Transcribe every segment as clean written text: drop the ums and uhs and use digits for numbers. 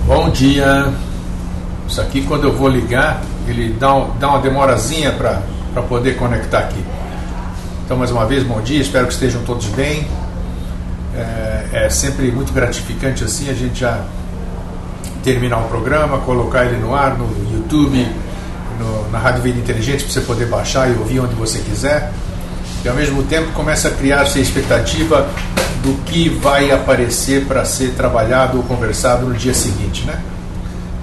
Bom dia. Isso aqui, quando eu vou ligar, ele dá uma demorazinha para poder conectar aqui. Então, mais uma vez, bom dia, espero que estejam todos bem. É sempre muito gratificante assim a gente já terminar um programa, colocar ele no ar, no YouTube, na Rádio Vida Inteligente, para você poder baixar e ouvir onde você quiser. E ao mesmo tempo começa a criar-se a expectativa do que vai aparecer para ser trabalhado ou conversado no dia seguinte, né?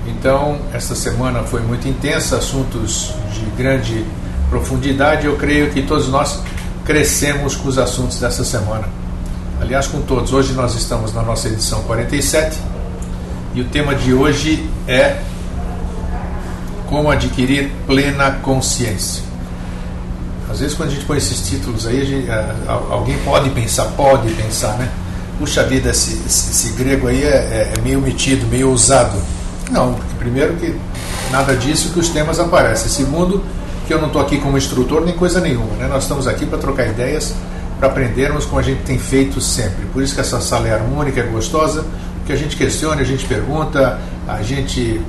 Então, essa semana foi muito intensa, assuntos de grande profundidade. Eu creio que todos nós crescemos com os assuntos dessa semana. Aliás, com todos. Hoje nós estamos na nossa edição 47 e o tema de hoje é como adquirir plena consciência. Às vezes, quando a gente põe esses títulos aí, alguém pode pensar, né? Puxa vida, esse grego aí é meio metido, meio ousado. Não, porque primeiro que nada disso que os temas aparecem. Segundo, que eu não estou aqui como instrutor nem coisa nenhuma, né? Nós estamos aqui para trocar ideias, para aprendermos como a gente tem feito sempre. Por isso que essa sala é harmônica, é gostosa, porque a gente questiona, a gente pergunta, a gente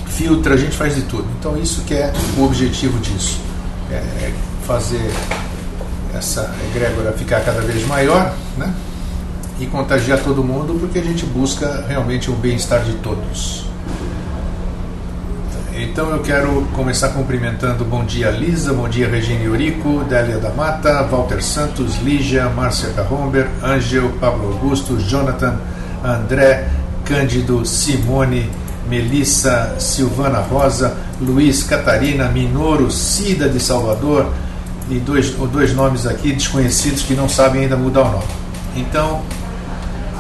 filtra, a gente faz de tudo. Então isso que é o objetivo disso. É fazer essa egrégora ficar cada vez maior, né? E contagiar todo mundo, porque a gente busca realmente o bem-estar de todos. Então eu quero começar cumprimentando bom dia Lisa, bom dia Regina Eurico, Délia da Mata, Walter Santos, Lígia, Márcia Carromber, Ângel, Pablo Augusto, Jonathan, André, Cândido, Simone, Melissa, Silvana Rosa, Luiz, Catarina, Minoro, Cida de Salvador e dois nomes aqui desconhecidos que não sabem ainda mudar o nome. Então,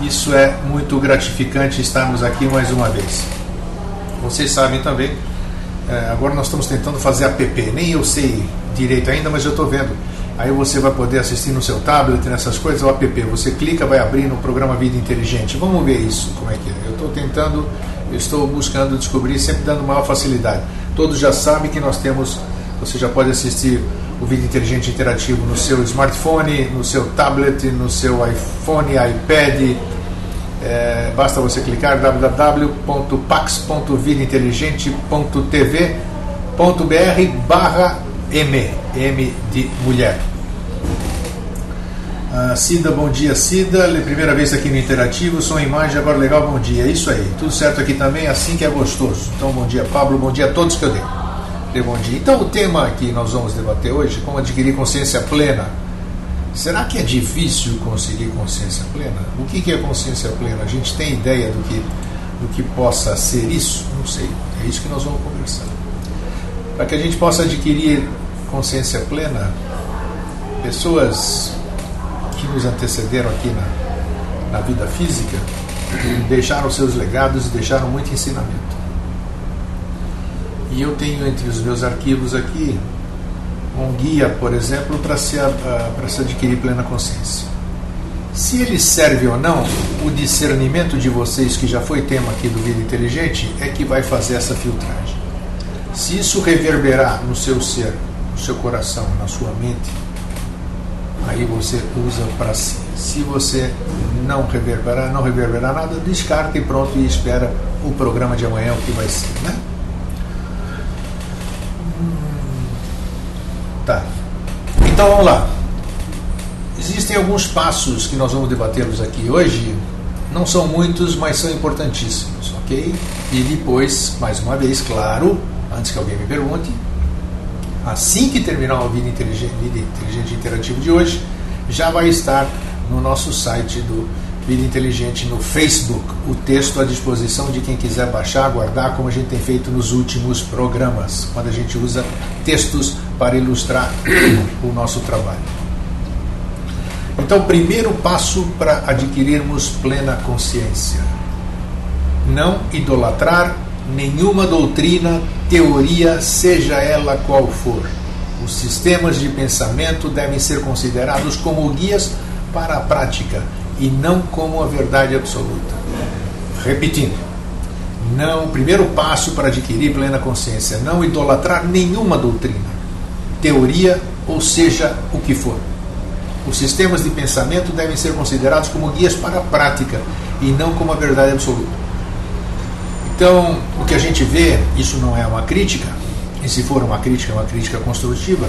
isso é muito gratificante estarmos aqui mais uma vez. Vocês sabem também, agora nós estamos tentando fazer app, nem eu sei direito ainda, mas eu estou vendo. Aí você vai poder assistir no seu tablet, nessas coisas, o app. Você clica, vai abrir no programa Vida Inteligente. Vamos ver isso, como é que é. Eu estou buscando descobrir, sempre dando maior facilidade. Todos já sabem que nós temos, você já pode assistir o Vida Inteligente Interativo no seu smartphone, no seu tablet, no seu iPhone, iPad. Basta você clicar www.pax.vidainteligente.tv.br/M de mulher. Cida, bom dia Cida, primeira vez aqui no Interativo, som e imagem, agora legal, bom dia, isso aí, tudo certo aqui também, assim que é gostoso. Então bom dia Pablo, bom dia a todos que eu dei bom dia. Então o tema que nós vamos debater hoje, como adquirir consciência plena. Será que é difícil conseguir consciência plena? O que é consciência plena? A gente tem ideia do que possa ser isso? Não sei, é isso que nós vamos conversar. Para que a gente possa adquirir consciência plena, pessoas que nos antecederam aqui na vida física deixaram seus legados e deixaram muito ensinamento. E eu tenho entre os meus arquivos aqui um guia, por exemplo, para se adquirir plena consciência. Se ele serve ou não, o discernimento de vocês, que já foi tema aqui do Vida Inteligente, é que vai fazer essa filtragem. Se isso reverberar no seu ser, no seu coração, na sua mente, aí você usa para si. Se você não reverberar nada, descarta e pronto, e espera o programa de amanhã, o que vai ser, né? Tá. Então vamos lá. Existem alguns passos que nós vamos debatê-los aqui hoje. Não são muitos, mas são importantíssimos, ok? E depois, mais uma vez, claro, antes que alguém me pergunte, assim que terminar o Vida Inteligente Interativo de hoje, já vai estar no nosso site do Vida Inteligente, no Facebook, o texto à disposição de quem quiser baixar, guardar, como a gente tem feito nos últimos programas, quando a gente usa textos para ilustrar o nosso trabalho. Então, primeiro passo para adquirirmos plena consciência: não idolatrar nenhuma doutrina, teoria, seja ela qual for. Os sistemas de pensamento devem ser considerados como guias para a prática e não como a verdade absoluta. Repetindo, o primeiro passo para adquirir plena consciência: não idolatrar nenhuma doutrina, teoria, ou seja o que for. Os sistemas de pensamento devem ser considerados como guias para a prática e não como a verdade absoluta. Então, o que a gente vê, isso não é uma crítica, e se for uma crítica construtiva,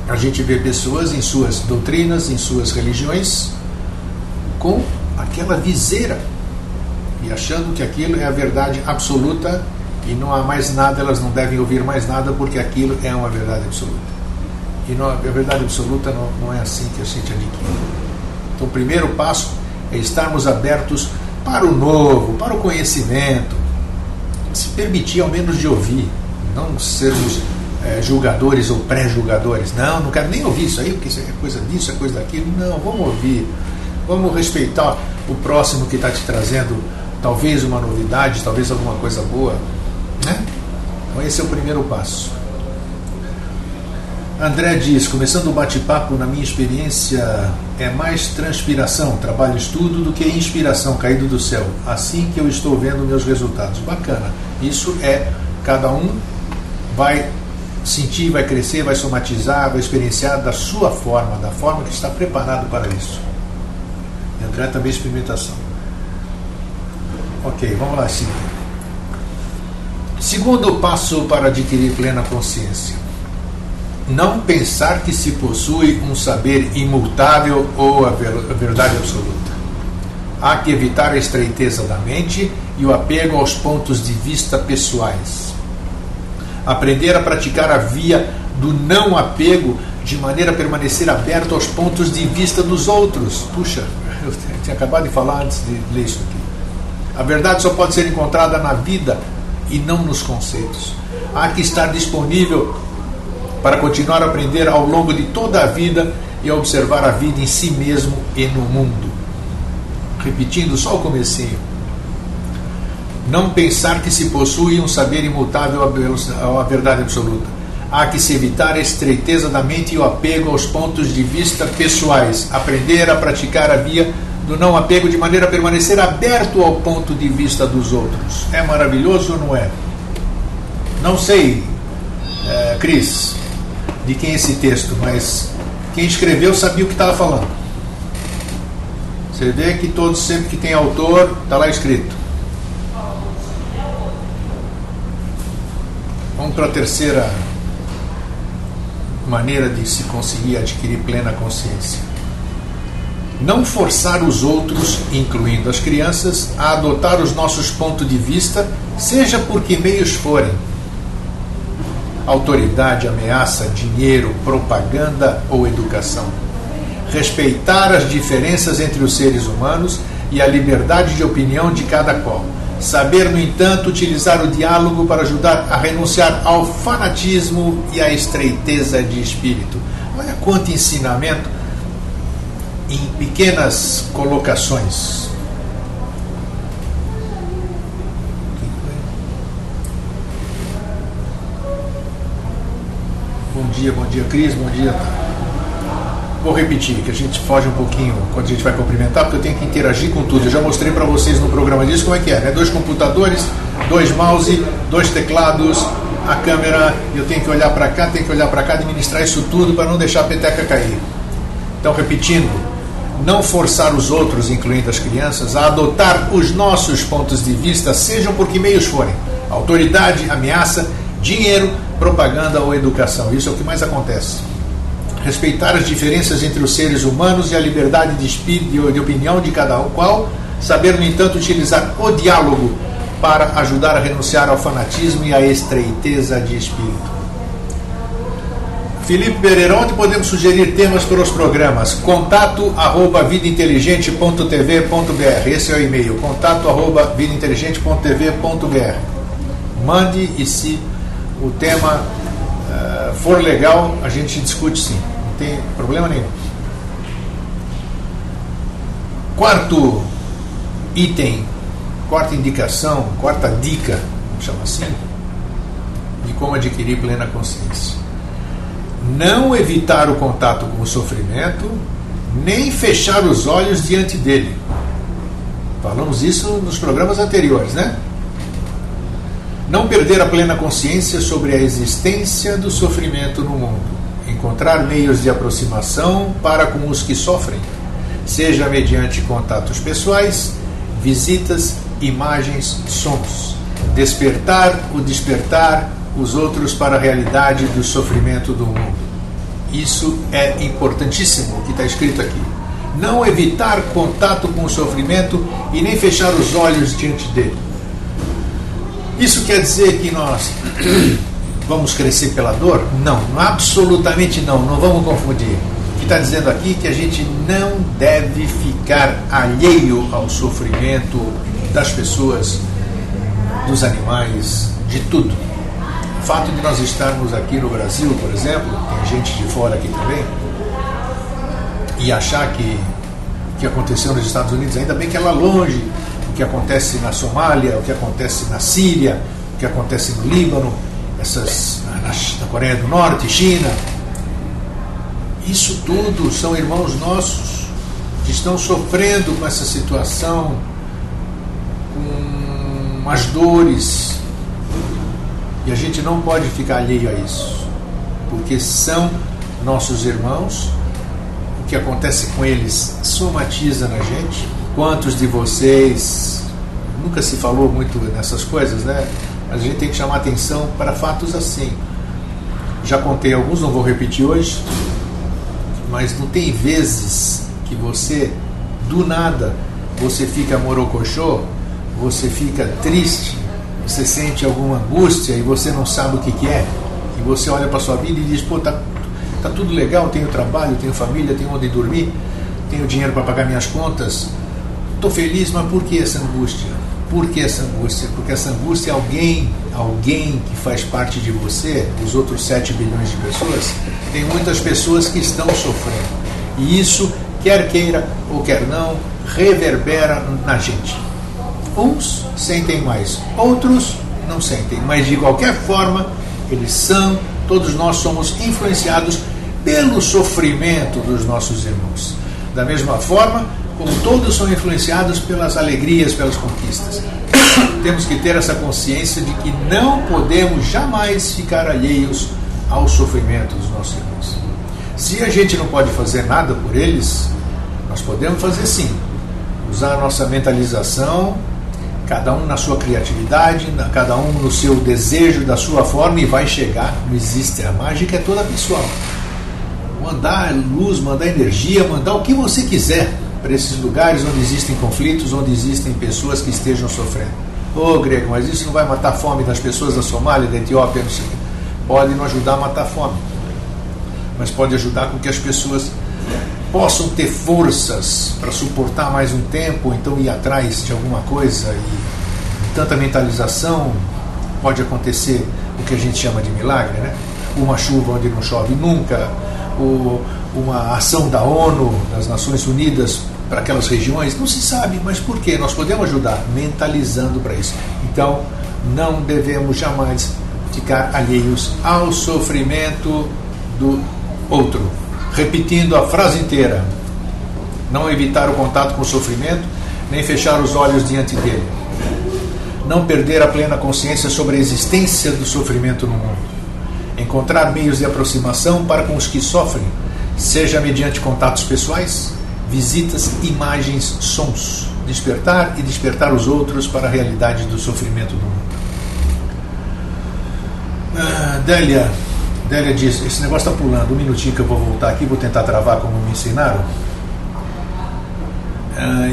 a gente vê pessoas em suas doutrinas, em suas religiões, com aquela viseira, e achando que aquilo é a verdade absoluta, e não há mais nada, elas não devem ouvir mais nada, porque aquilo é uma verdade absoluta. E não, a verdade absoluta não é assim que a gente adquire. Então, o primeiro passo é estarmos abertos para o novo, para o conhecimento, se permitir ao menos de ouvir, não sermos julgadores ou pré-julgadores. Não quero nem ouvir isso aí, porque isso é coisa disso, é coisa daquilo. Não, vamos ouvir, vamos respeitar o próximo que está te trazendo talvez uma novidade, talvez alguma coisa boa, né? Então esse é o primeiro passo. André diz, começando o bate-papo, na minha experiência é mais transpiração, trabalho, estudo, do que inspiração, caído do céu. Assim que eu estou vendo meus resultados. Bacana. Isso é, cada um vai sentir, vai crescer, vai somatizar, vai experienciar da sua forma, da forma que está preparado para isso. E André também experimentação. Ok, vamos lá, sim. Segundo passo para adquirir plena consciência. Não pensar que se possui um saber imutável ou a verdade absoluta. Há que evitar a estreiteza da mente e o apego aos pontos de vista pessoais. Aprender a praticar a via do não apego, de maneira a permanecer aberto aos pontos de vista dos outros. Puxa, eu tinha acabado de falar antes de ler isso aqui. A verdade só pode ser encontrada na vida e não nos conceitos. Há que estar disponível para continuar a aprender ao longo de toda a vida e a observar a vida em si mesmo e no mundo. Repetindo só o comecinho. Não pensar que se possui um saber imutável à verdade absoluta. Há que se evitar a estreiteza da mente e o apego aos pontos de vista pessoais. Aprender a praticar a via do não apego de maneira a permanecer aberto ao ponto de vista dos outros. É maravilhoso ou não é? Não sei, Cris, de quem é esse texto, mas quem escreveu sabia o que estava falando. Você vê que todos, sempre que tem autor, está lá escrito. Vamos para a terceira maneira de se conseguir adquirir plena consciência. Não forçar os outros, incluindo as crianças, a adotar os nossos pontos de vista, seja por que meios forem. Autoridade, ameaça, dinheiro, propaganda ou educação. Respeitar as diferenças entre os seres humanos e a liberdade de opinião de cada qual. Saber, no entanto, utilizar o diálogo para ajudar a renunciar ao fanatismo e à estreiteza de espírito. Olha quanto ensinamento em pequenas colocações. Bom dia, Cris, bom dia. Vou repetir, que a gente foge um pouquinho quando a gente vai cumprimentar, porque eu tenho que interagir com tudo. Eu já mostrei para vocês no programa disso como é que é, né? 2 computadores, 2 mouse, 2 teclados, a câmera, eu tenho que olhar para cá, administrar isso tudo para não deixar a peteca cair. Então, repetindo, não forçar os outros, incluindo as crianças, a adotar os nossos pontos de vista, sejam por que meios forem. Autoridade, ameaça, dinheiro, propaganda ou educação. Isso é o que mais acontece. Respeitar as diferenças entre os seres humanos e a liberdade de espírito e de opinião de cada qual. Saber, no entanto, utilizar o diálogo para ajudar a renunciar ao fanatismo e à estreiteza de espírito. Felipe Pereira, onde podemos sugerir temas para os programas? contato@vidainteligente.tv.br. Esse é o e-mail, contato@vidainteligente.tv.br. Mande, e se o tema for legal, a gente discute sim, não tem problema nenhum. Quarto item, quarta indicação, quarta dica, vamos chamar assim, de como adquirir plena consciência. Não evitar o contato com o sofrimento, nem fechar os olhos diante dele. Falamos isso nos programas anteriores, né? Não perder a plena consciência sobre a existência do sofrimento no mundo. Encontrar meios de aproximação para com os que sofrem, seja mediante contatos pessoais, visitas, imagens, sons. Despertar o despertar os outros para a realidade do sofrimento do mundo. Isso é importantíssimo, o que está escrito aqui. Não evitar contato com o sofrimento e nem fechar os olhos diante dele. Isso quer dizer que nós vamos crescer pela dor? Não, absolutamente não vamos confundir. O que está dizendo aqui é que a gente não deve ficar alheio ao sofrimento das pessoas, dos animais, de tudo. O fato de nós estarmos aqui no Brasil, por exemplo, tem gente de fora aqui também, e achar que o que aconteceu nos Estados Unidos, ainda bem que é lá longe, o que acontece na Somália, o que acontece na Síria, o que acontece no Líbano, na Coreia do Norte, China, isso tudo são irmãos nossos que estão sofrendo com essa situação, com as dores, e a gente não pode ficar alheio a isso, porque são nossos irmãos. O que acontece com eles somatiza na gente. Quantos de vocês, nunca se falou muito nessas coisas, né? Mas a gente tem que chamar atenção para fatos assim. Já contei alguns, não vou repetir hoje, mas não tem vezes que você, do nada, você fica morocochô, você fica triste, você sente alguma angústia e você não sabe o que é, e você olha para a sua vida e diz, pô, tá tudo legal, tenho trabalho, tenho família, tenho onde dormir, tenho dinheiro para pagar minhas contas, estou feliz, mas por que essa angústia? Por que essa angústia? Porque essa angústia é alguém que faz parte de você, os outros 7 bilhões de pessoas, tem muitas pessoas que estão sofrendo, e isso, quer queira ou quer não, reverbera na gente. Uns sentem mais, outros não sentem, mas de qualquer forma, todos nós somos influenciados pelo sofrimento dos nossos irmãos. Da mesma forma, como todos são influenciados pelas alegrias, pelas conquistas. Temos que ter essa consciência de que não podemos jamais ficar alheios ao sofrimento dos nossos irmãos. Se a gente não pode fazer nada por eles, nós podemos fazer sim. Usar a nossa mentalização, cada um na sua criatividade, cada um no seu desejo, da sua forma, e vai chegar. Não existe, a mágica é toda pessoal. Mandar luz, mandar energia, mandar o que você quiser para esses lugares onde existem conflitos, onde existem pessoas que estejam sofrendo. Grego, mas isso não vai matar a fome das pessoas da Somália, da Etiópia, não sei o quê. Pode não ajudar a matar a fome, mas pode ajudar com que as pessoas possam ter forças para suportar mais um tempo, então ir atrás de alguma coisa. E tanta mentalização, pode acontecer o que a gente chama de milagre, né? Uma chuva onde não chove nunca, uma ação da ONU, das Nações Unidas, para aquelas regiões, não se sabe, mas por quê? Nós podemos ajudar mentalizando para isso. Então, não devemos jamais ficar alheios ao sofrimento do outro. Repetindo a frase inteira: não evitar o contato com o sofrimento, nem fechar os olhos diante dele. Não perder a plena consciência sobre a existência do sofrimento no mundo. Encontrar meios de aproximação para com os que sofrem, seja mediante contatos pessoais, visitas, imagens, sons. Despertar e despertar os outros para a realidade do sofrimento do mundo. Délia diz, esse negócio está pulando, um minutinho que eu vou voltar aqui, vou tentar travar como me ensinaram.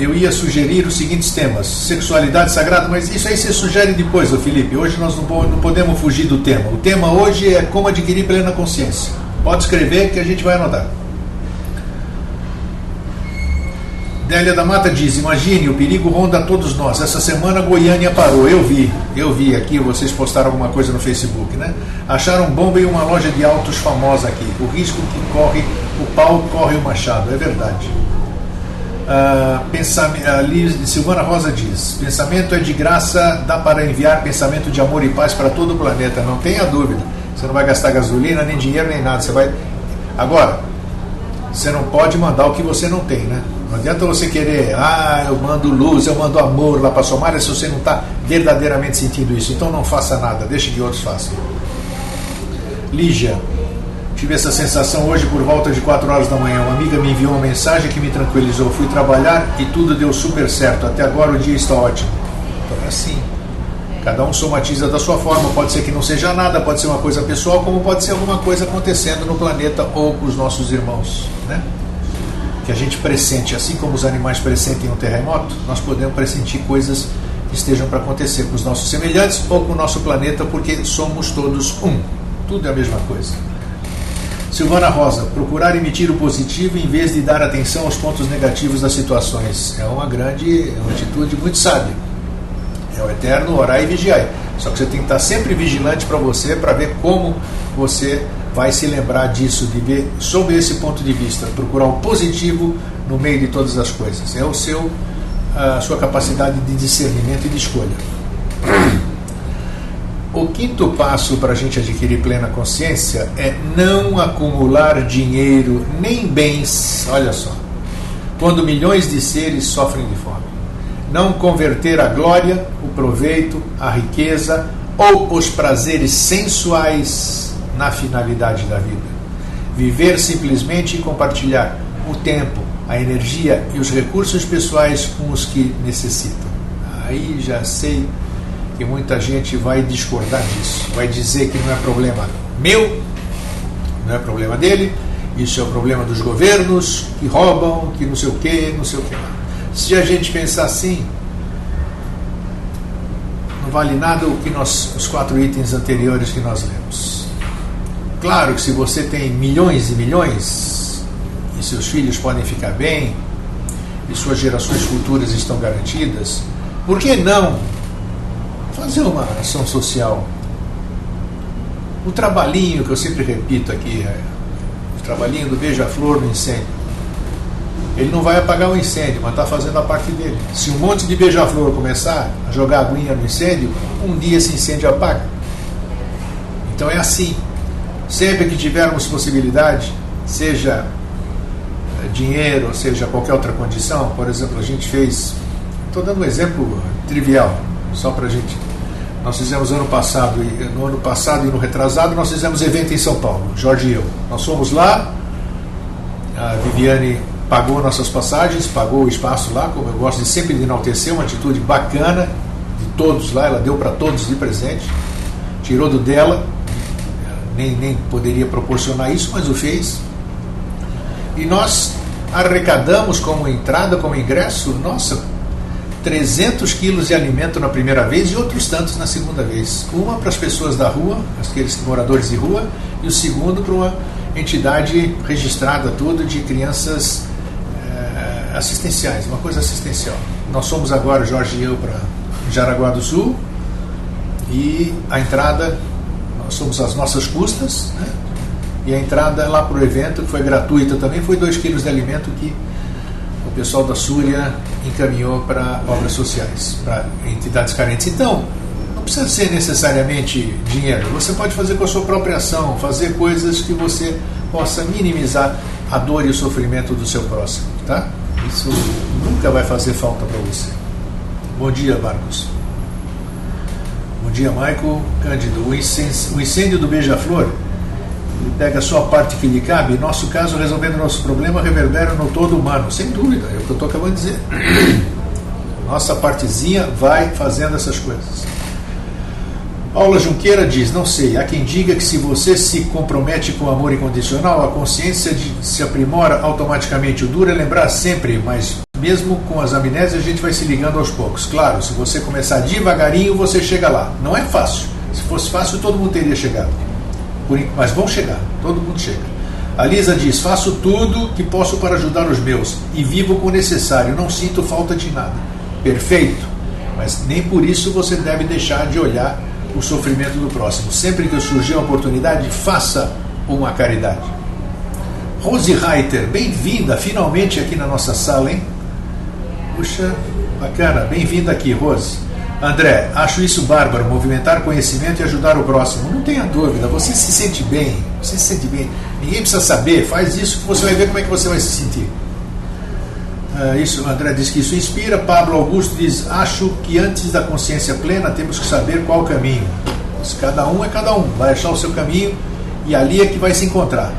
Eu ia sugerir os seguintes temas: sexualidade sagrada, mas isso aí você sugere depois, Felipe. Hoje nós não podemos fugir do tema. O tema hoje é como adquirir plena consciência. Pode escrever que a gente vai anotar. Délia da Mata diz, imagine, o perigo ronda a todos nós. Essa semana Goiânia parou, eu vi aqui, vocês postaram alguma coisa no Facebook, né? Acharam bomba em uma loja de autos famosa aqui. O risco que corre, o pau corre o machado, é verdade. Silvana Rosa diz, pensamento é de graça, dá para enviar pensamento de amor e paz para todo o planeta, não tenha dúvida. Você não vai gastar gasolina, nem dinheiro, nem nada. Você vai. Agora, você não pode mandar o que você não tem, né? Não adianta você querer, eu mando luz, eu mando amor lá para a Somália, se você não está verdadeiramente sentindo isso. Então não faça nada, deixe que outros façam. Lígia, Tive essa sensação hoje por volta de 4 horas da manhã. Uma amiga me enviou uma mensagem que me tranquilizou. Fui trabalhar e tudo deu super certo. Até agora o dia está ótimo. Então é assim. Cada um somatiza da sua forma. Pode ser que não seja nada, pode ser uma coisa pessoal, como pode ser alguma coisa acontecendo no planeta ou com os nossos irmãos, né? Que a gente pressente, assim como os animais pressentem um terremoto, nós podemos pressentir coisas que estejam para acontecer com os nossos semelhantes ou com o nosso planeta, porque somos todos um. Tudo é a mesma coisa. Silvana Rosa, procurar emitir o positivo em vez de dar atenção aos pontos negativos das situações. É uma atitude muito sábia. É o eterno orar e vigiar. Só que você tem que estar sempre vigilante para ver como você vai se lembrar disso, de ver sob esse ponto de vista, procurar o positivo no meio de todas as coisas. É a sua capacidade de discernimento e de escolha. O quinto passo para a gente adquirir plena consciência é não acumular dinheiro nem bens, olha só, quando milhões de seres sofrem de fome. Não converter a glória, o proveito, a riqueza ou os prazeres sensuais na finalidade da vida. Viver simplesmente e compartilhar o tempo, a energia e os recursos pessoais com os que necessitam. Aí já sei que muita gente vai discordar disso, vai dizer que não é problema meu, não é problema dele, isso é o problema dos governos que roubam, que não sei o que, não sei o que lá. Se a gente pensar assim, não vale nada os 4 itens anteriores que nós lemos. Claro que se você tem milhões e milhões e seus filhos podem ficar bem e suas gerações futuras estão garantidas, por que não fazer uma ação social? O trabalhinho que eu sempre repito aqui, o trabalhinho do beija-flor no incêndio. Ele não vai apagar o incêndio, mas está fazendo a parte dele. Se um monte de beija-flor começar a jogar aguinha no incêndio, um dia esse incêndio apaga. Então é assim. Sempre que tivermos possibilidade, seja dinheiro, seja qualquer outra condição, por exemplo, a gente fez, estou dando um exemplo trivial, só para a gente. Nós fizemos no ano passado e no retrasado, nós fizemos evento em São Paulo, Jorge e eu. Nós fomos lá, a Viviane pagou nossas passagens, pagou o espaço lá, como eu gosto de sempre de enaltecer, uma atitude bacana de todos lá, ela deu para todos de presente, tirou do dela, nem poderia proporcionar isso, mas o fez. E nós arrecadamos como entrada, como ingresso, 300 quilos de alimento na primeira vez e outros tantos na segunda vez. Uma para as pessoas da rua, aqueles moradores de rua, e o segundo para uma entidade registrada tudo de crianças assistenciais, uma coisa assistencial. Nós somos agora, Jorge e eu, para Jaraguá do Sul, e a entrada, nós somos às nossas custas, né? E a entrada lá para o evento, que foi gratuita também, foi 2 quilos de alimento que o pessoal da Súria encaminhou para obras sociais, para entidades carentes. Então, não precisa ser necessariamente dinheiro, você pode fazer com a sua própria ação, fazer coisas que você possa minimizar a dor e o sofrimento do seu próximo, tá? Isso nunca vai fazer falta para você. Bom dia, Marcos. Bom dia, Michael Cândido. O incêndio do beija-flor, ele pega só a parte que lhe cabe. Em nosso caso, resolvendo nosso problema, reverbera no todo humano. Sem dúvida, é o que eu estou acabando de dizer. Nossa partezinha vai fazendo essas coisas. Paula Junqueira diz, não sei, há quem diga que se você se compromete com o amor incondicional, a consciência se aprimora automaticamente. O duro é lembrar sempre, mas mesmo com as amnésias a gente vai se ligando aos poucos. Claro, se você começar devagarinho, você chega lá. Não é fácil. Se fosse fácil, todo mundo teria chegado. Mas vão chegar, todo mundo chega. A Lisa diz, faço tudo que posso para ajudar os meus e vivo com o necessário, não sinto falta de nada. Perfeito, mas nem por isso você deve deixar de olhar o sofrimento do próximo. Sempre que surgir uma oportunidade, faça uma caridade. Rose Reiter, bem-vinda finalmente aqui na nossa sala, hein? Puxa, bacana, bem-vinda aqui, Rose. André, acho isso bárbaro, movimentar conhecimento e ajudar o próximo. Não tenha dúvida, você se sente bem, ninguém precisa saber, faz isso que você vai ver como é que você vai se sentir. Isso, André diz que isso inspira. Pablo Augusto diz, acho que antes da consciência plena temos que saber qual o caminho. Cada um é cada um, vai achar o seu caminho e ali é que vai se encontrar.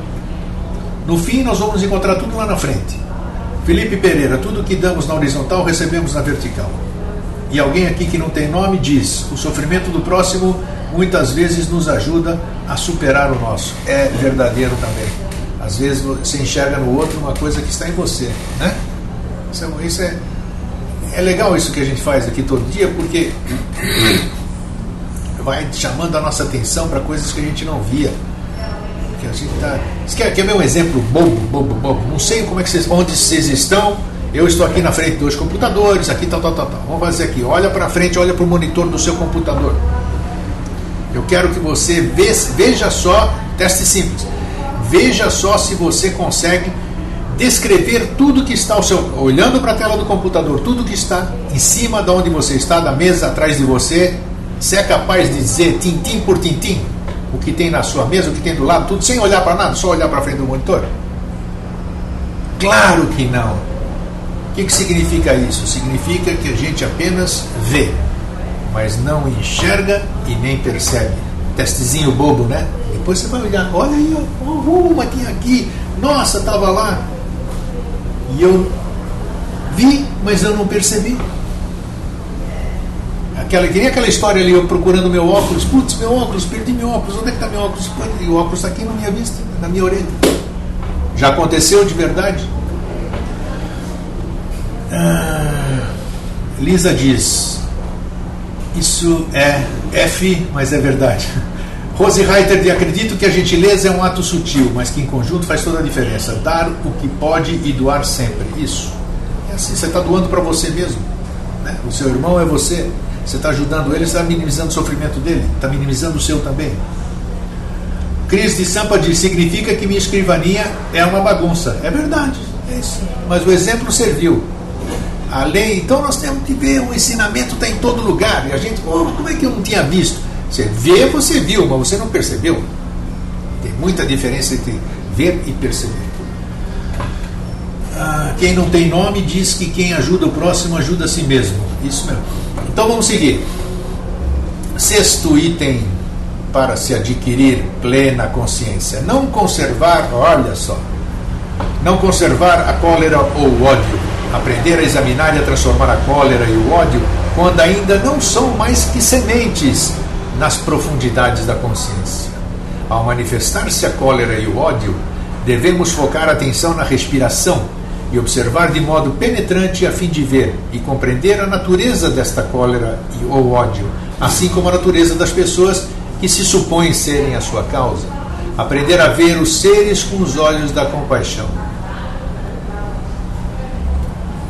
No fim, nós vamos encontrar tudo lá na frente. Felipe Pereira, tudo que damos na horizontal, recebemos na vertical. E alguém aqui que não tem nome diz: o sofrimento do próximo muitas vezes nos ajuda a superar o nosso. É verdadeiro também. Às vezes você enxerga no outro uma coisa que está em você, né? Isso é legal, isso que a gente faz aqui todo dia, porque vai chamando a nossa atenção para coisas que a gente não via. Que a gente tá... Você quer ver um exemplo bobo? Não sei como é que onde vocês estão. Eu estou aqui na frente de 2 computadores, aqui tal. Vamos fazer aqui. Olha para frente, olha para o monitor do seu computador. Eu quero que você veja só, teste simples. Veja só se você consegue descrever tudo que está olhando para a tela do computador, tudo que está em cima de onde você está, da mesa atrás de você. Você é capaz de dizer tintim por tintim o que tem na sua mesa, o que tem do lado, tudo sem olhar para nada, só olhar para frente do monitor? Claro que não. O que significa isso? Significa que a gente apenas vê, mas não enxerga e nem percebe. Testezinho bobo, né? Depois você vai olhar, olha aí, uma tinha aqui, nossa, estava lá. E eu vi, mas eu não percebi. Que nem aquela história ali, eu procurando meu óculos, putz, meu óculos, perdi meu óculos, onde é que está meu óculos? E o óculos está aqui na minha vista, na minha orelha. Já aconteceu de verdade? Lisa diz: isso é F, mas é verdade. Rose Reiter diz: acredito que a gentileza é um ato sutil, mas que em conjunto faz toda a diferença. Dar o que pode e doar sempre. Isso. É assim, você está doando para você mesmo, né? O seu irmão é você. Você está ajudando ele, você está minimizando o sofrimento dele, está minimizando o seu também. Cris de Sampa diz: significa que minha escrivaninha é uma bagunça. É verdade, é isso. Mas o exemplo serviu. A lei, então nós temos que ver, o ensinamento está em todo lugar. E a gente, como é que eu não tinha visto? Você vê, você viu, mas você não percebeu. Tem muita diferença entre ver e perceber. Quem não tem nome diz que quem ajuda o próximo ajuda a si mesmo. Isso mesmo. Então vamos seguir. 6º item para se adquirir plena consciência: não conservar, olha só, não conservar a cólera ou o ódio. Aprender a examinar e a transformar a cólera e o ódio quando ainda não são mais que sementes nas profundidades da consciência. Ao manifestar-se a cólera e o ódio, devemos focar a atenção na respiração e observar de modo penetrante a fim de ver e compreender a natureza desta cólera ou ódio, assim como a natureza das pessoas que se supõem serem a sua causa. Aprender a ver os seres com os olhos da compaixão.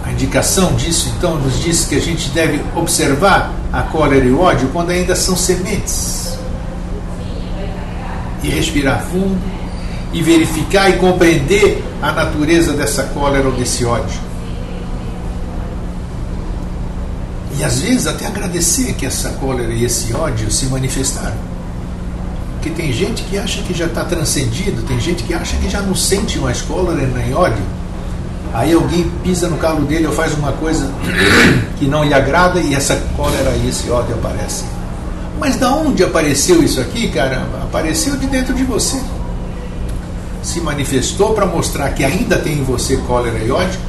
A indicação disso, então, nos diz que a gente deve observar a cólera e o ódio quando ainda são sementes. E respirar fundo e verificar e compreender a natureza dessa cólera ou desse ódio. E às vezes até agradecer que essa cólera e esse ódio se manifestaram. Porque tem gente que acha que já está transcendido, tem gente que acha que já não sente mais cólera nem ódio. Aí alguém pisa no calo dele ou faz uma coisa que não lhe agrada e essa cólera e esse ódio aparecem. Mas da onde apareceu isso aqui, caramba? Apareceu de dentro de você. Se manifestou para mostrar que ainda tem em você cólera e ódio,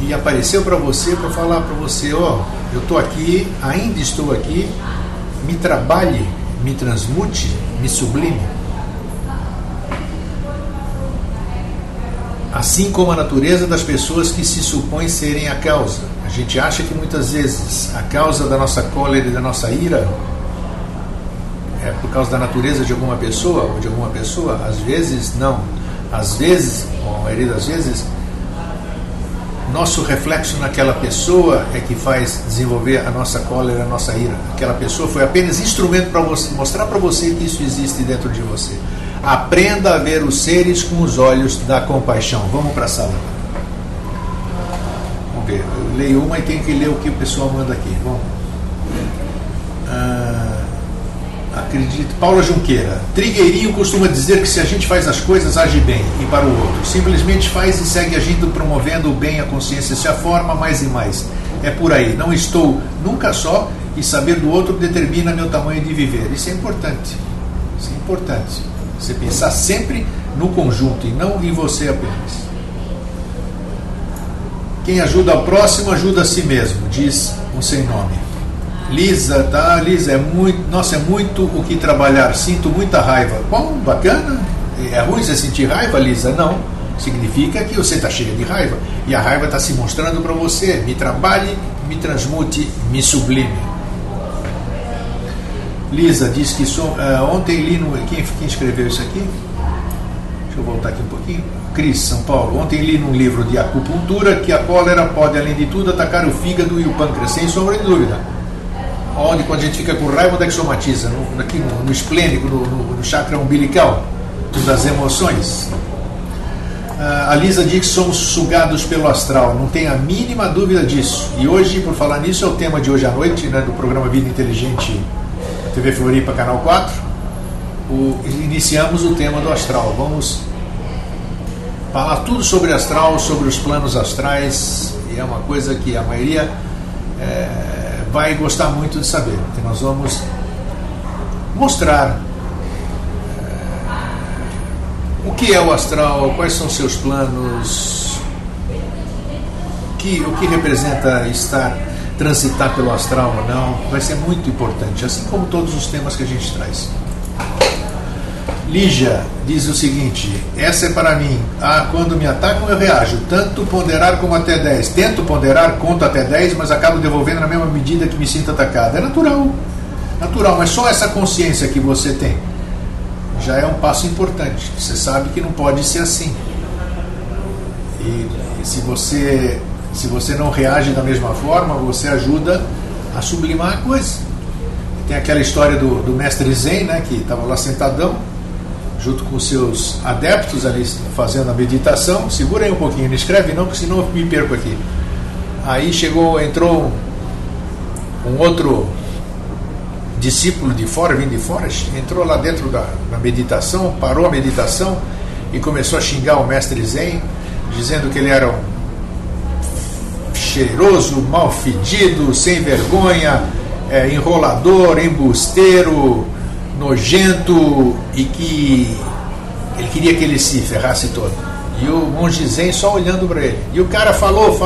e apareceu para você para falar para você: ó, eu estou aqui, ainda estou aqui, me trabalhe, me transmute, me sublime. Assim como a natureza das pessoas que se supõem serem a causa. A gente acha que muitas vezes a causa da nossa cólera e da nossa ira é por causa da natureza de alguma pessoa ou de alguma pessoa. Às vezes não. Às vezes, ou a maioria das vezes, nosso reflexo naquela pessoa é que faz desenvolver a nossa cólera, a nossa ira. Aquela pessoa foi apenas instrumento para mostrar para você que isso existe dentro de você. Aprenda a ver os seres com os olhos da compaixão. Vamos para a sala. Vamos ver. Eu leio uma e tenho que ler o que o pessoal manda aqui. Vamos. Acredito. Paula Junqueira. Trigueirinho costuma dizer que se a gente faz as coisas, age bem e para o outro. Simplesmente faz e segue agindo, promovendo o bem, a consciência se aforma mais e mais. É por aí. Não estou nunca só e saber do outro determina meu tamanho de viver. Isso é importante. Isso é importante. Você pensar sempre no conjunto e não em você apenas. Quem ajuda ao próximo ajuda a si mesmo, diz um sem nome. Lisa, tá? Lisa, é muito o que trabalhar, sinto muita raiva. Bom, bacana. É ruim você sentir raiva, Lisa? Não. Significa que você está cheia de raiva. E a raiva está se mostrando para você. Me trabalhe, me transmute, me sublime. Lisa diz que ontem li no... Quem escreveu isso aqui? Deixa eu voltar aqui um pouquinho. Cris, São Paulo. Ontem li num livro de acupuntura que a cólera pode, além de tudo, atacar o fígado e o pâncreas, sem sombra de dúvida. Onde, quando a gente fica com raiva, onde é que somatiza? Aqui no esplênico, no chakra umbilical, das emoções. A Lisa diz que somos sugados pelo astral, não tem a mínima dúvida disso. E hoje, por falar nisso, é o tema de hoje à noite, né, do programa Vida Inteligente TV Floripa, Canal 4. Iniciamos o tema do astral. Vamos falar tudo sobre astral, sobre os planos astrais, e é uma coisa que a maioria vai gostar muito de saber, porque nós vamos mostrar o que é o astral, quais são seus planos, o que representa transitar pelo astral ou não. Vai ser muito importante, assim como todos os temas que a gente traz. Lígia diz o seguinte: essa é para mim. Quando me atacam eu reajo, tanto ponderar como até 10. Tento ponderar, conto até 10, mas acabo devolvendo na mesma medida que me sinto atacado. É natural, mas só essa consciência que você tem já é um passo importante. Você sabe que não pode ser assim. E se você não reage da mesma forma, você ajuda a sublimar a coisa. Tem aquela história do mestre Zen, né, que estava lá sentadão, junto com os seus adeptos ali fazendo a meditação. Segura aí um pouquinho, não escreve não, porque senão eu me perco aqui. Aí entrou um outro discípulo de fora, vindo de fora, entrou lá dentro da meditação, parou a meditação e começou a xingar o mestre Zen, dizendo que ele era um cheiroso, mal fedido, sem vergonha, enrolador, embusteiro, nojento, e que ele queria que ele se ferrasse todo. E o monge Zen só olhando para ele. E o cara falou.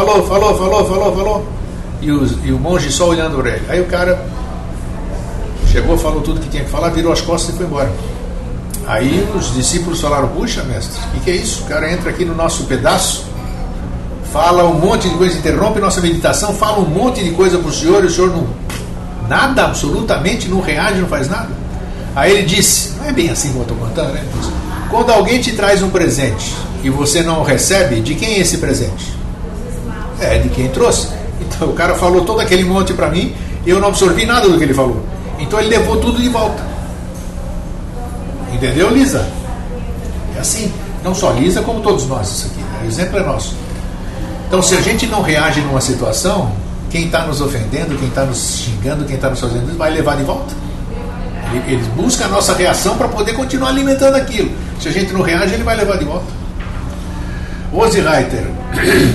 E o monge só olhando para ele. Aí o cara chegou, falou tudo que tinha que falar, virou as costas e foi embora. Aí os discípulos falaram: puxa, mestre, o que é isso? O cara entra aqui no nosso pedaço, fala um monte de coisa, interrompe nossa meditação, fala um monte de coisa para o senhor, e o senhor nada, absolutamente não reage, não faz nada. Aí ele disse: não é bem assim como eu estou contando, né? Quando alguém te traz um presente e você não recebe, de quem é esse presente? É de quem trouxe. Então o cara falou todo aquele monte para mim e eu não absorvi nada do que ele falou. Então ele levou tudo de volta. Entendeu, Lisa? É assim, não só Lisa, como todos nós. Isso aqui, o exemplo é nosso. Então, se a gente não reage numa situação, quem está nos ofendendo, quem está nos xingando, quem está nos fazendo isso, vai levar de volta. Ele busca a nossa reação para poder continuar alimentando aquilo. Se a gente não reage, ele vai levar de volta. Ozzy Reiter: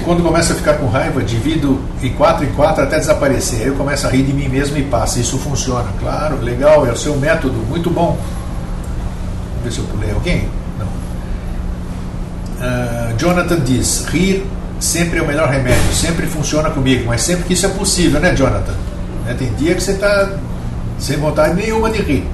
quando começa a ficar com raiva, divido em 4 até desaparecer. Aí eu começo a rir de mim mesmo e passa. Isso funciona. Claro, legal, é o seu método, muito bom. Vamos ver se eu pulei alguém. Não. Jonathan diz: rir sempre é o melhor remédio, sempre funciona comigo, mas sempre que isso é possível, né, Jonathan? Tem dia que você está sem vontade nenhuma de rir.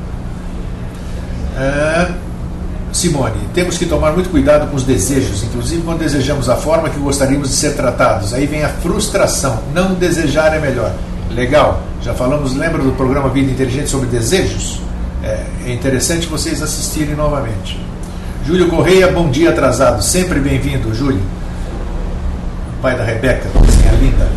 Simone: temos que tomar muito cuidado com os desejos, inclusive quando desejamos a forma que gostaríamos de ser tratados. Aí vem a frustração. Não desejar é melhor. Legal, já falamos, lembra do programa Vida Inteligente sobre desejos? É interessante vocês assistirem novamente. Júlio Correia: bom dia atrasado, sempre bem-vindo, Júlio. Pai da Rebeca, coisinha linda.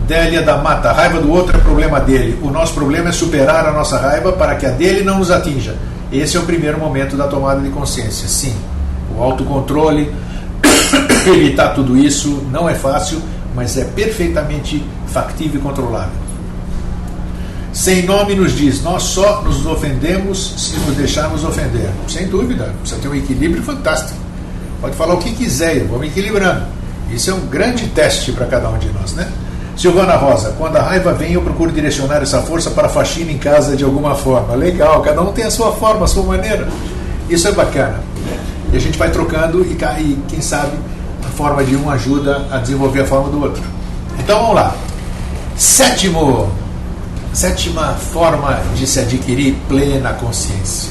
Délia da Mata: a raiva do outro é problema dele, o nosso problema é superar a nossa raiva para que a dele não nos atinja. Esse é o primeiro momento da tomada de consciência. Sim, o autocontrole, evitar tudo isso não é fácil, mas é perfeitamente factível e controlável. Sem nome nos diz: nós só nos ofendemos se nos deixarmos ofender. Sem dúvida, precisa ter um equilíbrio fantástico. Pode falar o que quiser, vamos equilibrando. Isso é um grande teste para cada um de nós, né? Silvana Rosa: quando a raiva vem, eu procuro direcionar essa força para a faxina em casa de alguma forma. Legal, cada um tem a sua forma, a sua maneira. Isso é bacana. E a gente vai trocando e quem sabe a forma de um ajuda a desenvolver a forma do outro. Então vamos lá. Sétima forma de se adquirir plena consciência.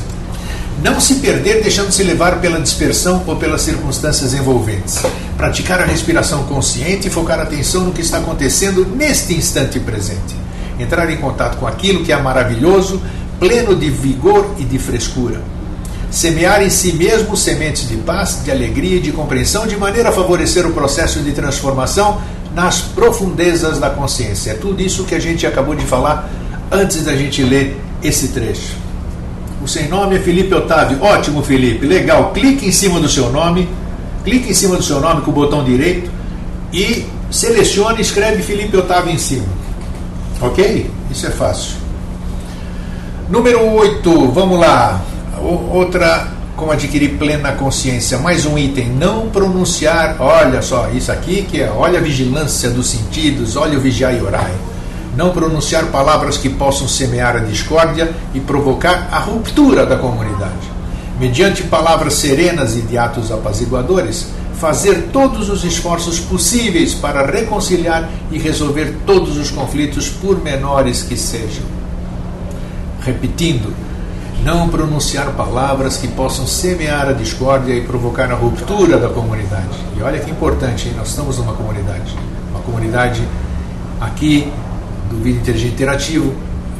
Não se perder deixando-se levar pela dispersão ou pelas circunstâncias envolventes. Praticar a respiração consciente e focar a atenção no que está acontecendo neste instante presente. Entrar em contato com aquilo que é maravilhoso, pleno de vigor e de frescura. Semear em si mesmo sementes de paz, de alegria e de compreensão, de maneira a favorecer o processo de transformação nas profundezas da consciência. É tudo isso que a gente acabou de falar antes da gente ler esse trecho. O sem nome é Felipe Otávio. Ótimo, Felipe, legal. Clique em cima do seu nome com o botão direito e selecione e escreve Felipe Otávio em cima. Ok? Isso é fácil. Número 8, vamos lá. Outra, como adquirir plena consciência. Mais um item, não pronunciar. Olha só, isso aqui que é, olha a vigilância dos sentidos, olha o vigiai e orai. Não pronunciar palavras que possam semear a discórdia e provocar a ruptura da comunidade. Mediante palavras serenas e de atos apaziguadores, fazer todos os esforços possíveis para reconciliar e resolver todos os conflitos, por menores que sejam. Repetindo, não pronunciar palavras que possam semear a discórdia e provocar a ruptura da comunidade. E olha que importante, hein? Nós estamos numa comunidade aqui do Vida Inteligente Interativo,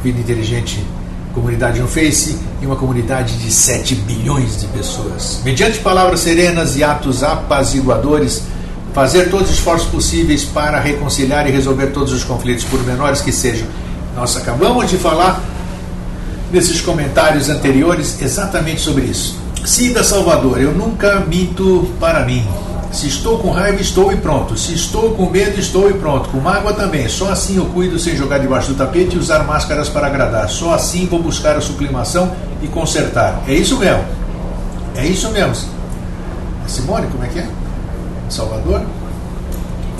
Vida Inteligente Comunidade no Face, e uma comunidade de 7 bilhões de pessoas. Mediante palavras serenas e atos apaziguadores, fazer todos os esforços possíveis para reconciliar e resolver todos os conflitos, por menores que sejam. Nós acabamos de falar nesses comentários anteriores exatamente sobre isso. Cida Salvador, eu nunca minto para mim. Se estou com raiva, estou e pronto. Se estou com medo, estou e pronto. Com mágoa também. Só assim eu cuido sem jogar debaixo do tapete e usar máscaras para agradar. Só assim vou buscar a sublimação e consertar. É isso mesmo. É isso mesmo. Simone, como é que é? Salvador?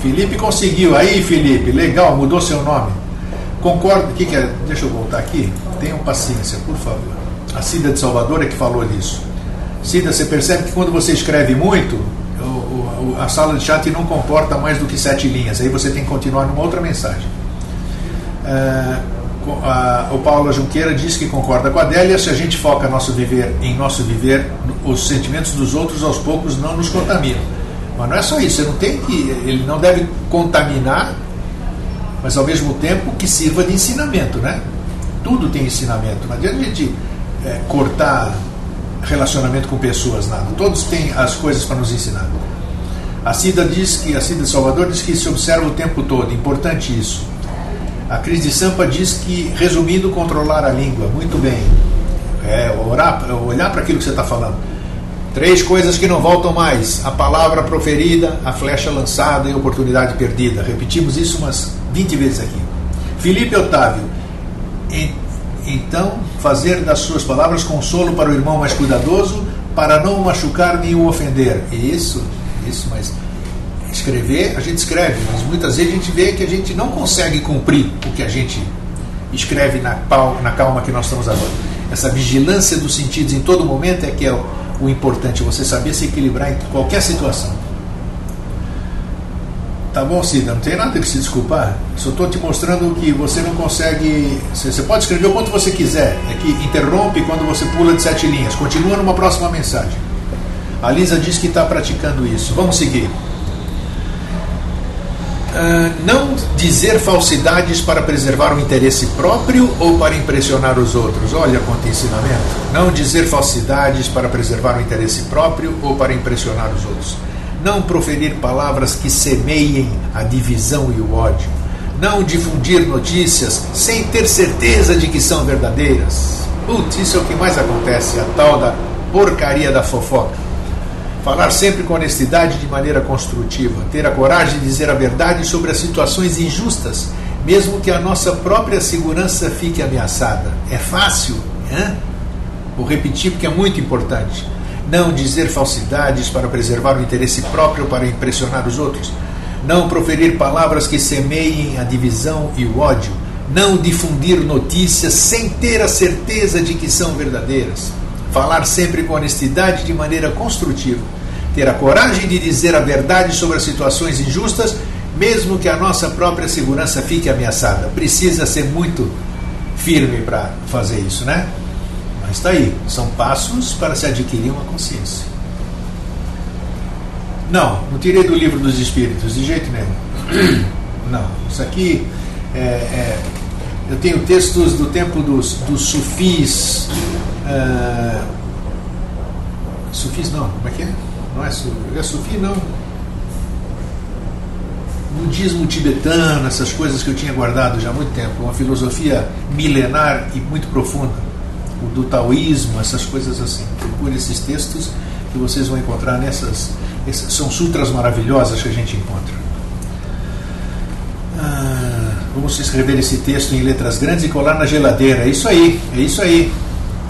Felipe conseguiu. Aí, Felipe, legal, mudou seu nome. Concordo. O que é? Deixa eu voltar aqui. Tenham paciência, por favor. A Cida de Salvador é que falou disso. Cida, você percebe que quando você escreve muito, a sala de chat não comporta mais do que 7 linhas. Aí você tem que continuar numa outra mensagem. O Paulo Junqueira diz que concorda com a Adélia. Se a gente foca em nosso viver, os sentimentos dos outros aos poucos não nos contaminam. Mas não é só isso. Ele não deve contaminar, mas ao mesmo tempo que sirva de ensinamento, né? Tudo tem ensinamento. Não adianta a gente cortar relacionamento com pessoas, nada. Todos têm as coisas para nos ensinar. A Cida de Salvador diz que se observa o tempo todo. Importante isso. A Cris de Sampa diz que, resumindo, controlar a língua. Muito bem. Olhar para aquilo que você está falando. 3 coisas que não voltam mais: a palavra proferida, a flecha lançada e a oportunidade perdida. Repetimos isso umas 20 vezes aqui. Felipe Otávio, então fazer das suas palavras consolo para o irmão mais cuidadoso, para não o machucar nem o ofender. Isso, mas escrever, a gente escreve, mas muitas vezes a gente vê que a gente não consegue cumprir o que a gente escreve na calma que nós estamos agora. Essa vigilância dos sentidos em todo momento é que é o importante, você saber se equilibrar em qualquer situação. Tá bom, Cida, não tem nada que se desculpar. Só estou te mostrando que você não consegue. Você pode escrever o quanto você quiser. É que interrompe quando você pula de 7 linhas. Continua numa próxima mensagem. A Lisa diz que está praticando isso. Vamos seguir. Não dizer falsidades para preservar o interesse próprio ou para impressionar os outros. Olha quanto ensinamento. Não dizer falsidades para preservar o interesse próprio ou para impressionar os outros. Não proferir palavras que semeiem a divisão e o ódio. Não difundir notícias sem ter certeza de que são verdadeiras. Putz, isso é o que mais acontece, a tal da porcaria da fofoca. Falar sempre com honestidade de maneira construtiva. Ter a coragem de dizer a verdade sobre as situações injustas, mesmo que a nossa própria segurança fique ameaçada. É fácil, hein? Vou repetir porque é muito importante. Não dizer falsidades para preservar o interesse próprio ou para impressionar os outros. Não proferir palavras que semeiem a divisão e o ódio. Não difundir notícias sem ter a certeza de que são verdadeiras. Falar sempre com honestidade de maneira construtiva. Ter a coragem de dizer a verdade sobre as situações injustas, mesmo que a nossa própria segurança fique ameaçada. Precisa ser muito firme para fazer isso, né? Mas está aí. São passos para se adquirir uma consciência. Não tirei do Livro dos Espíritos, de jeito nenhum. Não, isso aqui eu tenho textos do tempo dos sufis. Sufis não, como é que é? Não é sufi, não. Budismo tibetano, essas coisas que eu tinha guardado já há muito tempo, uma filosofia milenar e muito profunda. O do taoísmo, essas coisas assim. Procure esses textos que vocês vão encontrar são sutras maravilhosas que a gente encontra. Vamos escrever esse texto em letras grandes e colar na geladeira. É isso aí.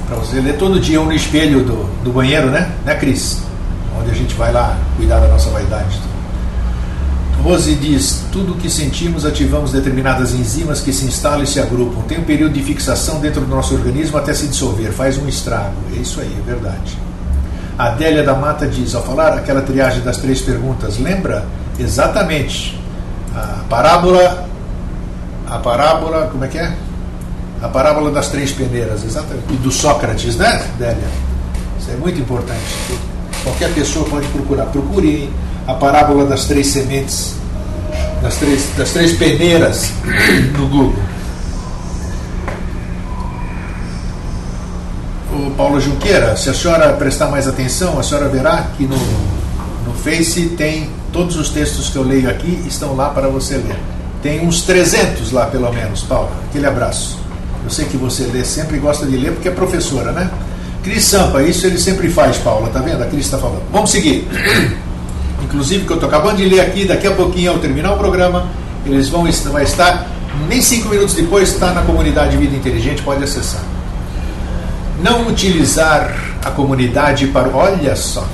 Para você ler todo dia no espelho do banheiro, né, Cris? Onde a gente vai lá cuidar da nossa vaidade. Rose diz: tudo o que sentimos ativamos determinadas enzimas que se instalam e se agrupam. Tem um período de fixação dentro do nosso organismo até se dissolver. Faz um estrago. É isso aí, é verdade. A Adélia da Mata diz: ao falar aquela triagem das 3 perguntas, lembra exatamente a parábola, como é que é? A parábola das 3 peneiras, exatamente. E do Sócrates, né, Adélia? Isso é muito importante. Qualquer pessoa pode procurar. Procure a parábola das 3 sementes, das 3 peneiras no Google. O Paulo Junqueira, se a senhora prestar mais atenção, a senhora verá que no Face tem todos os textos que eu leio aqui, estão lá para você ler. Tem uns 300 lá, pelo menos, Paulo. Aquele abraço. Eu sei que você lê sempre e gosta de ler porque é professora, né? Cris Sampa, isso ele sempre faz, Paula, tá vendo? A Cris está falando. Vamos seguir. Inclusive, que eu estou acabando de ler aqui, daqui a pouquinho, ao terminar o programa, vai estar, nem 5 minutos depois, está na comunidade Vida Inteligente, pode acessar. Não utilizar a comunidade para... Olha só.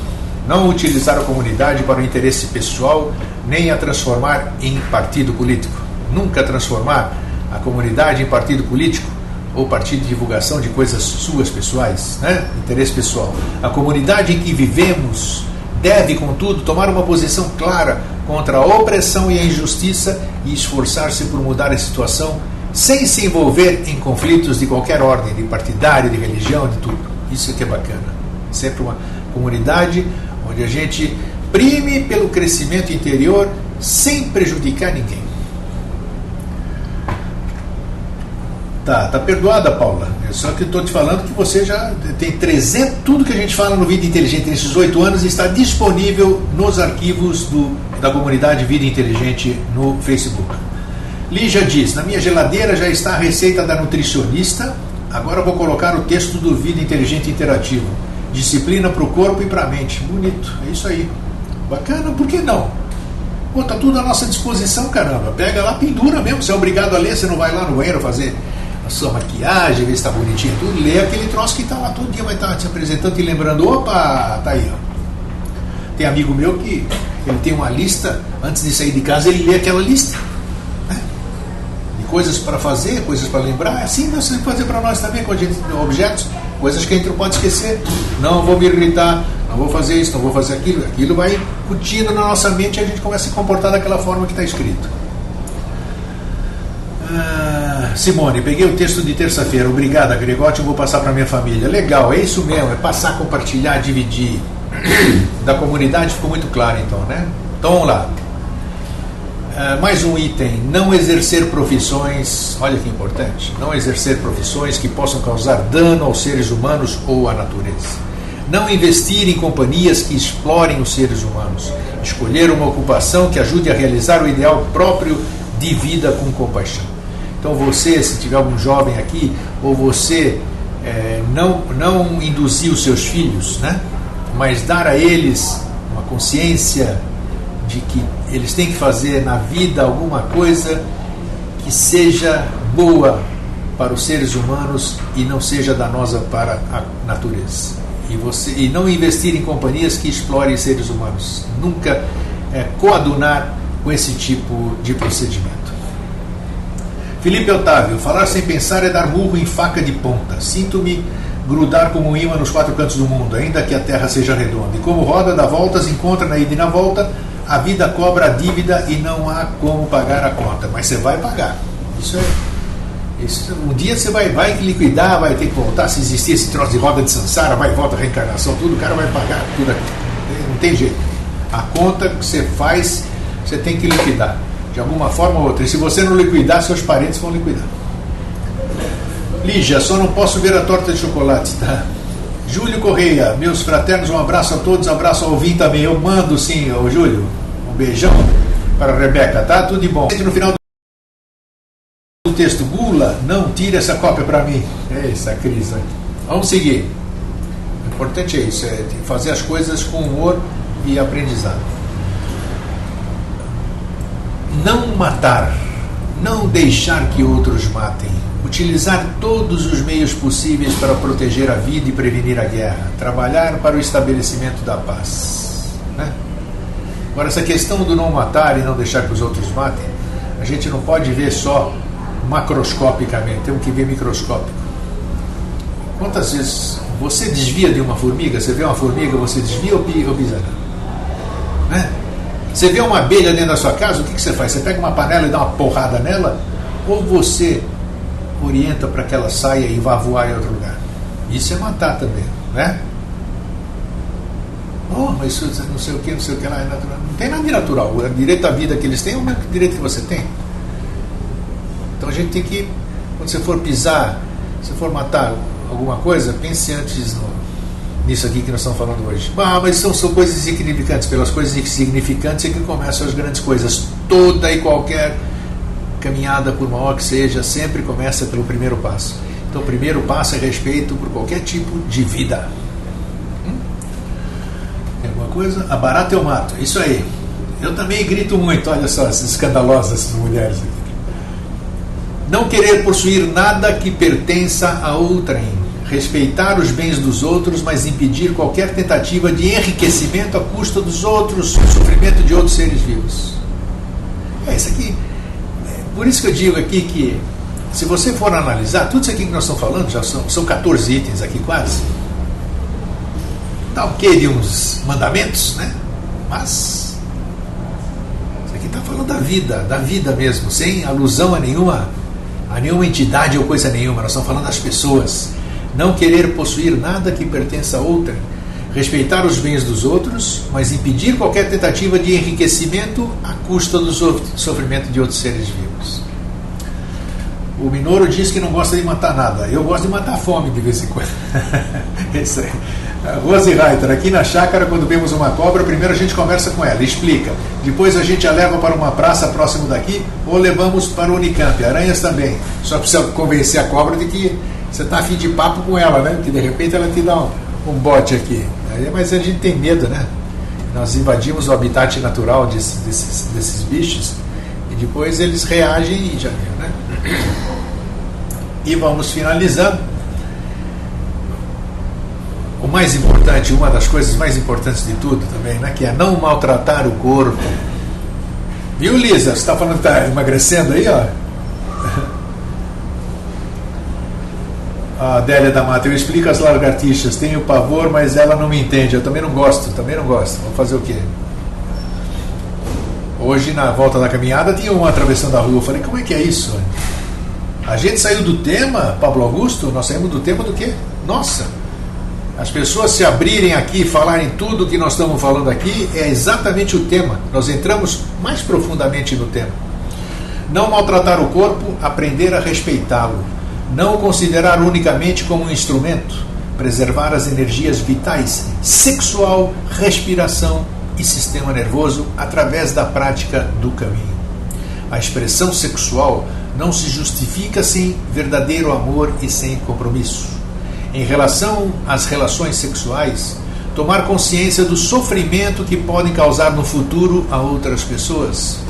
Não utilizar a comunidade para o interesse pessoal, nem a transformar em partido político. Nunca transformar a comunidade em partido político ou partido de divulgação de coisas suas pessoais, né? Interesse pessoal. A comunidade em que vivemos deve, contudo, tomar uma posição clara contra a opressão e a injustiça e esforçar-se por mudar a situação sem se envolver em conflitos de qualquer ordem, de partidário, de religião, de tudo. Isso é que é bacana. Sempre uma comunidade onde a gente prime pelo crescimento interior sem prejudicar ninguém. Tá perdoada, Paula. Só que eu estou te falando que você já tem 300, tudo que a gente fala no Vida Inteligente nesses 8 anos está disponível nos arquivos da comunidade Vida Inteligente no Facebook. Lígia diz: na minha geladeira já está a receita da nutricionista, agora vou colocar o texto do Vida Inteligente Interativo. Disciplina para o corpo e para a mente. Bonito, é isso aí. Bacana, por que não? Pô, tá tudo à nossa disposição, caramba. Pega lá, pendura mesmo. Você é obrigado a ler, você não vai lá no banheiro fazer a sua maquiagem, ver se está bonitinho tudo. Lê aquele troço que está lá todo dia, vai estar te apresentando e lembrando. Opa, tá aí, ó. Tem amigo meu que ele tem uma lista, antes de sair de casa ele lê aquela lista, né? De coisas para fazer, coisas para lembrar. Assim você tem que fazer para nós também, com a gente, objetos, coisas que a gente não pode esquecer. Não vou me irritar, não vou fazer isso, não vou fazer aquilo. Aquilo vai curtindo na nossa mente e a gente começa a se comportar daquela forma que está escrito. Simone, peguei o texto de terça-feira. Obrigada, Gregote, eu vou passar para minha família. Legal, é isso mesmo, é passar, compartilhar, dividir. Da comunidade ficou muito claro, então, né? Então vamos lá. Mais um item: não exercer profissões. Olha que importante: não exercer profissões que possam causar dano aos seres humanos ou à natureza. Não investir em companhias que explorem os seres humanos. Escolher uma ocupação que ajude a realizar o ideal próprio de vida com compaixão. Então você, se tiver algum jovem aqui, ou você não induzir os seus filhos, né? Mas dar a eles uma consciência de que eles têm que fazer na vida alguma coisa que seja boa para os seres humanos e não seja danosa para a natureza. E não investir em companhias que explorem seres humanos. Nunca coadunar com esse tipo de procedimento. Felipe Otávio: falar sem pensar é dar murro em faca de ponta. Sinto-me grudar como um imã nos quatro cantos do mundo, ainda que a terra seja redonda. E como roda, dá voltas, encontra na ida e na volta, a vida cobra a dívida e não há como pagar a conta. Mas você vai pagar. Um dia você vai liquidar, vai ter que voltar. Se existir esse troço de roda de samsara, vai e volta, reencarnação, tudo, o cara vai pagar tudo aqui. Não tem jeito. A conta que você faz, você tem que liquidar, de alguma forma ou outra. E se você não liquidar, seus parentes vão liquidar. Lígia, só não posso ver a torta de chocolate, tá? Júlio Correia, meus fraternos, um abraço a todos, abraço ao Vim também. Eu mando sim, ô Júlio, um beijão para a Rebeca, tá? Tudo de bom. No final do texto, Gula, não tire essa cópia para mim. É essa crise. Vamos seguir. O importante é isso, é fazer as coisas com humor e aprendizado. Não matar, não deixar que outros matem. Utilizar todos os meios possíveis para proteger a vida e prevenir a guerra. Trabalhar para o estabelecimento da paz. Né? Agora, essa questão do não matar e não deixar que os outros matem, a gente não pode ver só macroscopicamente, temos que ver microscópico. Quantas vezes você desvia de uma formiga? Você vê uma formiga, você desvia ou pisa? Né? Você vê uma abelha dentro da sua casa, o que você faz? Você pega uma panela e dá uma porrada nela? Ou você orienta para que ela saia e vá voar em outro lugar? Isso é matar também, né? Oh, mas isso não sei o que lá é natural. Não tem nada de natural. O direito à vida que eles têm é o mesmo direito que você tem. Então a gente tem que, quando você for pisar, se for matar alguma coisa, pense antes nisso aqui que nós estamos falando hoje. Mas são coisas insignificantes. Pelas coisas insignificantes é que começam as grandes coisas. Toda e qualquer caminhada, por maior que seja, sempre começa pelo primeiro passo. Então o primeiro passo é respeito por qualquer tipo de vida. Tem alguma coisa? A barata eu mato. Isso aí. Eu também grito muito. Olha só, essas escandalosas, essas mulheres aqui. Não querer possuir nada que pertença a outrem. Respeitar os bens dos outros, mas impedir qualquer tentativa de enriquecimento à custa dos outros, o sofrimento de outros seres vivos. Isso aqui. Por isso que eu digo aqui que, se você for analisar, tudo isso aqui que nós estamos falando, já são 14 itens aqui quase. Dá o quê de uns mandamentos, né? Mas isso aqui está falando da vida mesmo, sem alusão a nenhuma entidade ou coisa nenhuma. Nós estamos falando das pessoas. Não querer possuir nada que pertença a outra. Respeitar os bens dos outros, mas impedir qualquer tentativa de enriquecimento à custa do sofrimento de outros seres vivos. O Minoru diz que não gosta de matar nada. Eu gosto de matar a fome de vez em quando. É isso aí. Rose Reiter, aqui na chácara, quando vemos uma cobra, primeiro a gente conversa com ela, explica. Depois a gente a leva para uma praça próximo daqui ou levamos para o Unicamp. Aranhas também. Só precisa convencer a cobra de que você está a fim de papo com ela, né? Que de repente ela te dá um bote aqui. Mas a gente tem medo, né? Nós invadimos o habitat natural desses bichos e depois eles reagem e já viu, né? E vamos finalizando. O mais importante, uma das coisas mais importantes de tudo também, né? Que é não maltratar o corpo. Viu, Lisa? Você está falando que está emagrecendo aí, ó? A Adélia da Mata, eu explico as lagartixas, tenho pavor, mas ela não me entende. Eu também não gosto. Vamos fazer o quê? Hoje, na volta da caminhada, tinha uma atravessando a rua. Eu falei, como é que é isso? A gente saiu do tema, Pablo Augusto, nós saímos do tema do quê? Nossa! As pessoas se abrirem aqui e falarem tudo o que nós estamos falando aqui, é exatamente o tema. Nós entramos mais profundamente no tema. Não maltratar o corpo, aprender a respeitá-lo. Não o considerar unicamente como um instrumento, preservar as energias vitais, sexual, respiração e sistema nervoso através da prática do caminho. A expressão sexual não se justifica sem verdadeiro amor e sem compromisso. Em relação às relações sexuais, tomar consciência do sofrimento que podem causar no futuro a outras pessoas.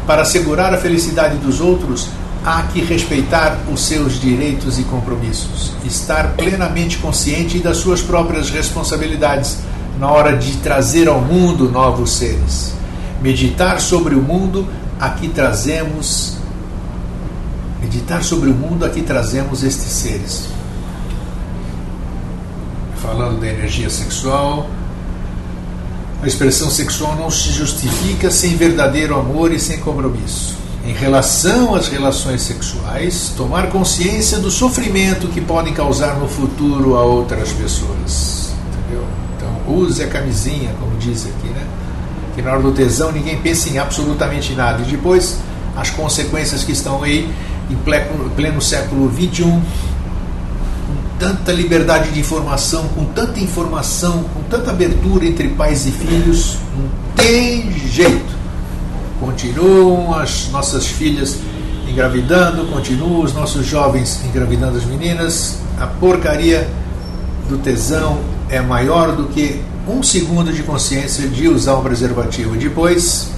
Para assegurar a felicidade dos outros, há que respeitar os seus direitos e compromissos, estar plenamente consciente das suas próprias responsabilidades na hora de trazer ao mundo novos seres. Meditar sobre o mundo a que trazemos estes seres. falando da energia sexual. A expressão sexual não se justifica sem verdadeiro amor e sem compromisso. Em relação às relações sexuais, tomar consciência do sofrimento que podem causar no futuro a outras pessoas. Entendeu? Então, use a camisinha, como diz aqui, né? Que na hora do tesão ninguém pensa em absolutamente nada. E depois, as consequências que estão aí em pleno século XXI, com tanta liberdade de informação, com tanta abertura entre pais e filhos, não tem jeito. Continuam as nossas filhas engravidando, continuam os nossos jovens engravidando as meninas. A porcaria do tesão é maior do que 1 segundo de consciência de usar um preservativo. E depois,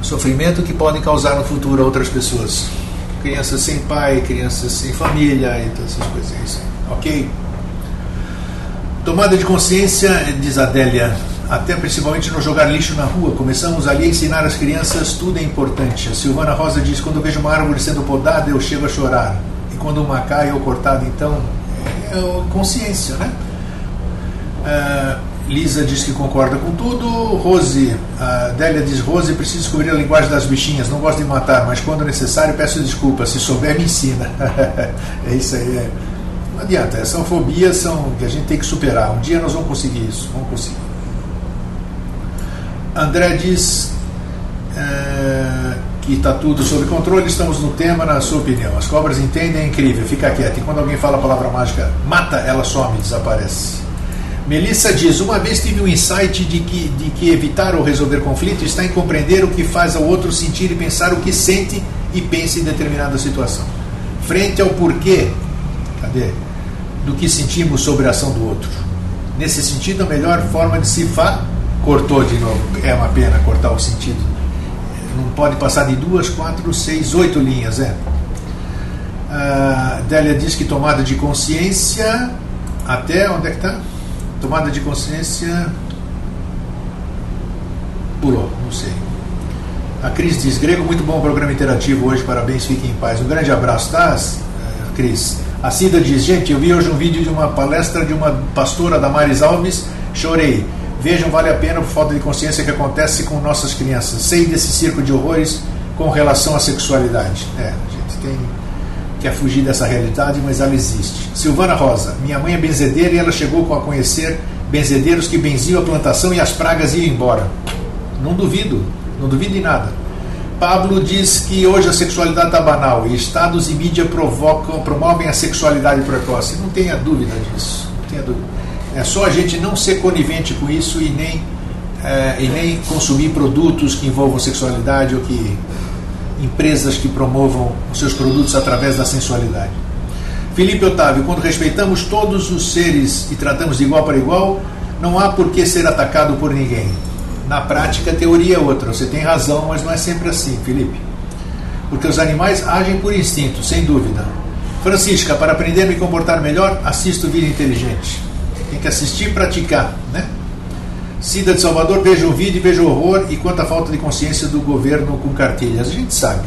o sofrimento que podem causar no futuro a outras pessoas. Crianças sem pai, crianças sem família e todas essas coisas. Ok? Tomada de consciência, diz a Adélia, até principalmente no jogar lixo na rua. Começamos ali a ensinar as crianças, tudo é importante. A Silvana Rosa diz, quando eu vejo uma árvore sendo podada, eu chego a chorar. E quando uma cai ou cortada, então, é consciência, né? Lisa diz que concorda com tudo. Rose, a Délia diz, Rose, preciso descobrir a linguagem das bichinhas, não gosto de matar, mas quando necessário peço desculpas, se souber me ensina. É isso aí, não adianta, são fobias que a gente tem que superar. Um dia nós vamos conseguir isso, vamos conseguir. André diz que está tudo sob controle, estamos no tema, na sua opinião. As cobras entendem, é incrível, fica quieto. E quando alguém fala a palavra mágica, mata, ela some, desaparece. Melissa diz, uma vez tive um insight de que evitar ou resolver conflito está em compreender o que faz ao outro sentir e pensar o que sente e pensa em determinada situação. Frente ao porquê, do que sentimos sobre a ação do outro. Nesse sentido, a melhor forma de se cortou de novo, é uma pena cortar o sentido. Não pode passar de 2, 4, 6, 8 linhas, Délia diz que tomada de consciência, até onde é que está? Tomada de consciência, pulou, não sei. A Cris diz, Grego, muito bom o programa interativo hoje, parabéns, fiquem em paz. Um grande abraço, tá, Cris? A Cida diz, gente, eu vi hoje um vídeo de uma palestra de uma pastora, Damares Alves, chorei. Vejam, vale a pena por falta de consciência que acontece com nossas crianças. Sei desse circo de horrores com relação à sexualidade. A gente quer fugir dessa realidade, mas ela existe. Silvana Rosa, minha mãe é benzedeira e ela chegou a conhecer benzedeiros que benziam a plantação e as pragas iam embora. Não duvido de nada. Pablo diz que hoje a sexualidade está banal e estados e mídia promovem a sexualidade precoce. Não tenha dúvida disso, não tenha dúvida. É só a gente não ser conivente com isso e nem consumir produtos que envolvam sexualidade ou que empresas que promovam os seus produtos através da sensualidade. Felipe Otávio, quando respeitamos todos os seres e tratamos de igual para igual, não há por que ser atacado por ninguém. Na prática, a teoria é outra. Você tem razão, mas não é sempre assim, Felipe. Porque os animais agem por instinto, sem dúvida. Francisca, para aprender a me comportar melhor, assisto Vida Inteligente. Tem que assistir e praticar, né? Cida de Salvador, veja o vídeo e veja o horror e quanta falta de consciência do governo com cartilhas. A gente sabe.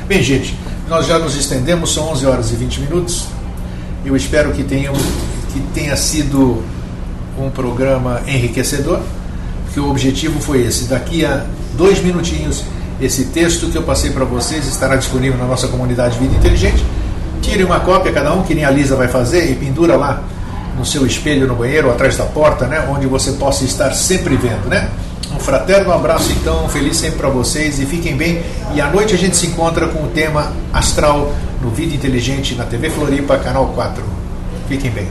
Bem, gente, nós já nos estendemos, são 11 horas e 20 minutos. Eu espero que tenha sido um programa enriquecedor, porque o objetivo foi esse. Daqui a 2 minutinhos, esse texto que eu passei para vocês estará disponível na nossa comunidade Vida Inteligente. Tire uma cópia, cada um, que nem a Lisa vai fazer, e pendura lá no seu espelho no banheiro ou atrás da porta, né, onde você possa estar sempre vendo, né? Um fraterno abraço, então, feliz sempre para vocês e fiquem bem. E à noite a gente se encontra com o tema astral no Vida Inteligente na TV Floripa, canal 4. Fiquem bem.